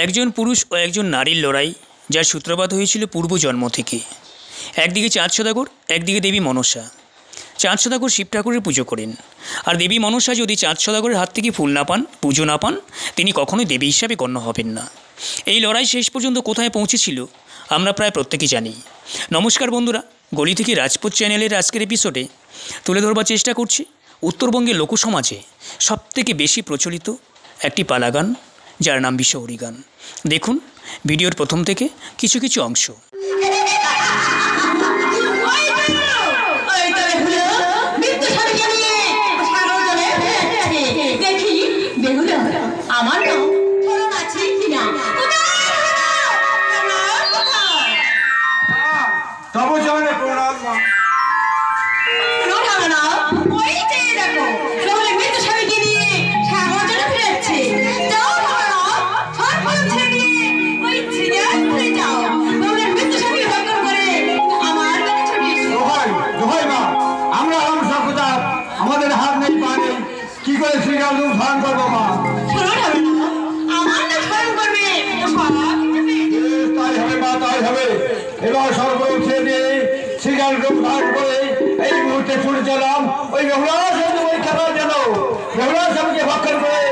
একজন পুরুষ ও একজন নারীর লড়াই, যার সূত্রপাত হয়েছিল পূর্বজন্ম থেকে। একদিকে চাঁদ সদাগর, একদিকে দেবী মনসা। চাঁদ সদাগর শিব ঠাকুরের পুজো করেন, আর দেবী মনসা যদি চাঁদ সদাগরের হাত থেকে ফুল না পান, পুজো না পান, তিনি কখনোই দেবী হিসাবে গণ্য হবেন না। এই লড়াই শেষ পর্যন্ত কোথায় পৌঁছেছিল আমরা প্রায় প্রত্যেকেই জানি। নমস্কার বন্ধুরা, গলি থেকে রাজপুত চ্যানেলের আজকের এপিসোডে তুলে ধরবার চেষ্টা করছি উত্তরবঙ্গের লোকসমাজে সবথেকে বেশি প্রচলিত একটি পালা গান, যার নাম বিশহরী গান। দেখুন ভিডিওর প্রথম থেকে কিছু কিছু অংশ। এবার সর্বরূপ ছেড়ে শ্রীকাল রূপ ধারণ করে এই মুহূর্তে ছুটে চলাম ওই বেহুলার সাথে ওই খেলা যেন বেহুলার স্বামীকে ভক্ষণ করে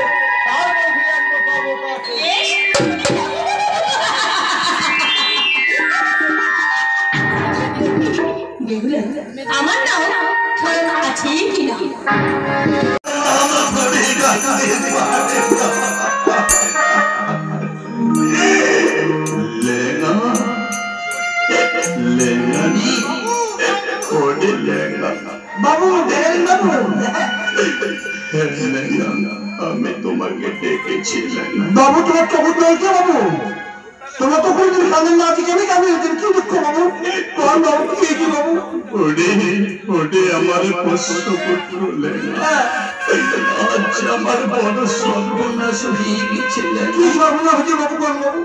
আমার নাম আছে কিনা বাবু আমি তোমাকে ডেকেছিলাম। বাবু তোমার চোখ রয়েছে বাবু, তোমার তো কোনদিন কাঁদেন না, আজকে আমি কাঁদে কি দুঃখ বাবু? তোমার বাবু কি বাবু? ওরে আমার পুত্র লেনা, আজ আমার বড় সর্বনাশ হয়ে গেছে। কি সর্বনাশ হচ্ছে বাবু? কোন বাবু?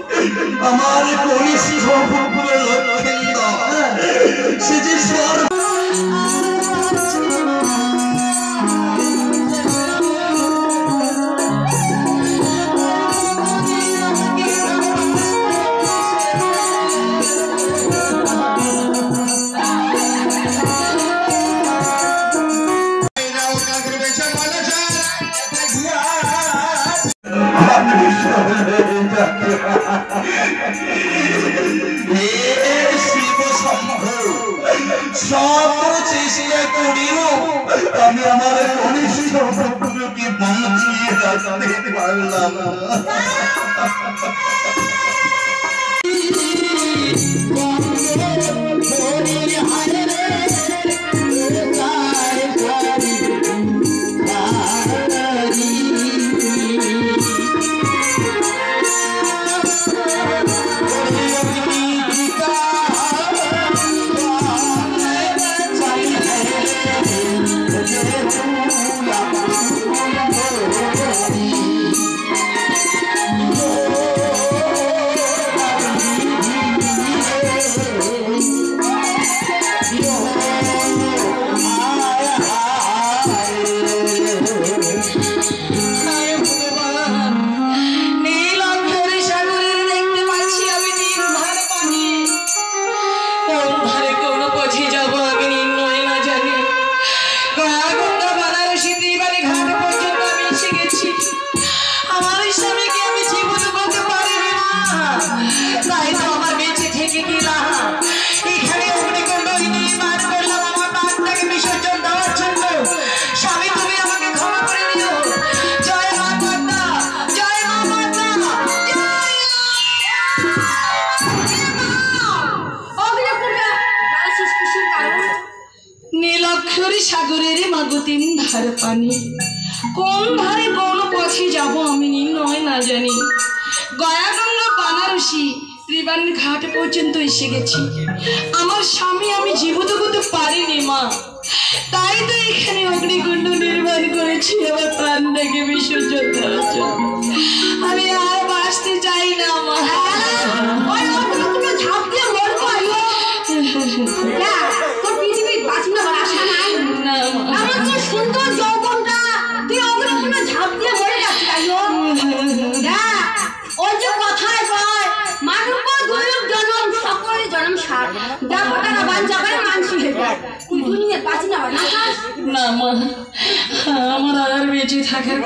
আমার কনিষ্ঠ পুত্র লক্ষেন্দর, সে যে আমি আমার কনিষ্ঠ পুত্রকে বাঁচিয়ে রাখতে পারলাম না। সাগরের মাগতিন ধার পানি, কোন ধারে কোন পথে যাব আমি নির্ণয় না জানি। গয়া গঙ্গা বানারসি ত্রিবাণ ঘাট পর্যন্ত এসে গেছি। আমার স্বামী আমি জীবিত করতে পারিনি মা, তাই তো এখানে অগ্নিকুণ্ড নির্মাণ করেছি আমার প্রাণটাকে বিসর্জন দেওয়ার জন্য। আমি আর বাঁচতে চাই না মা। ঝাঁপ দিয়ে মরবো তোর পৃথিবীর বাঁচনা আশা নাই না। আমার তো সুন্দর যৌবনটা তুই অগ্নিকুণ্ডে ঝাঁপ দিয়ে মরে যাচ্ছিস। ওই যে কথা দাপটা না বাঞ্চা করে মানসি হেবে তুই দুনিয়া বাঁচি না না না মা, আমার আর বেঁচে থাকার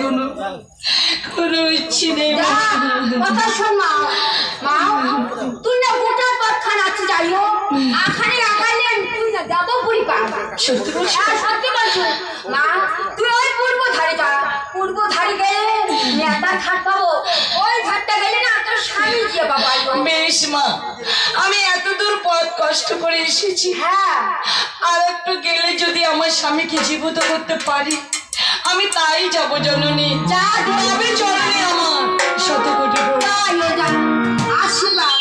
কোনো ইচ্ছে নেই মা। কথা শোন মা, মা তুই না গোটা পথখান আছে যাইও আখানে আখানে তুই না যাবো পুরি পা সত্যি বলছো? সত্যি বলছো মা, তুই ওই পূর্ব ধারে যা, পূর্ব ধারে গেলে নেতা ঘাট পাবো, ওই ঘাটটা গেলে না তোর স্বামী গিয়ে বাবা। বেশ মা, আমি এত দূর পথ কষ্ট করে এসেছি, হ্যাঁ আর একটু গেলে যদি আমার স্বামীকে জীবিত করতে পারি আমি তাই যাবো জননী। যা তবে জননী আমার শত কোটি আশীর্বাদ।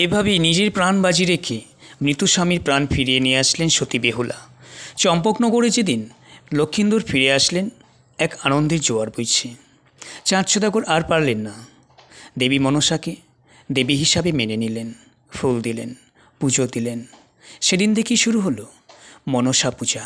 এভাবেই নিজের প্রাণ বাজি রেখে মৃত্যু স্বামীর প্রাণ ফিরিয়ে নিয়ে আসলেন সতী বেহুলা। চম্পকনগরে যেদিন লক্ষিন্দর ফিরে আসলেন, এক আনন্দের জোয়ার বইছে। চাঁদ সদাগর আর পারলেন না, দেবী মনসাকে দেবী হিসাবে মেনে নিলেন, ফুল দিলেন, পুজো দিলেন। সেদিন থেকেই শুরু হলো মনসা পূজা।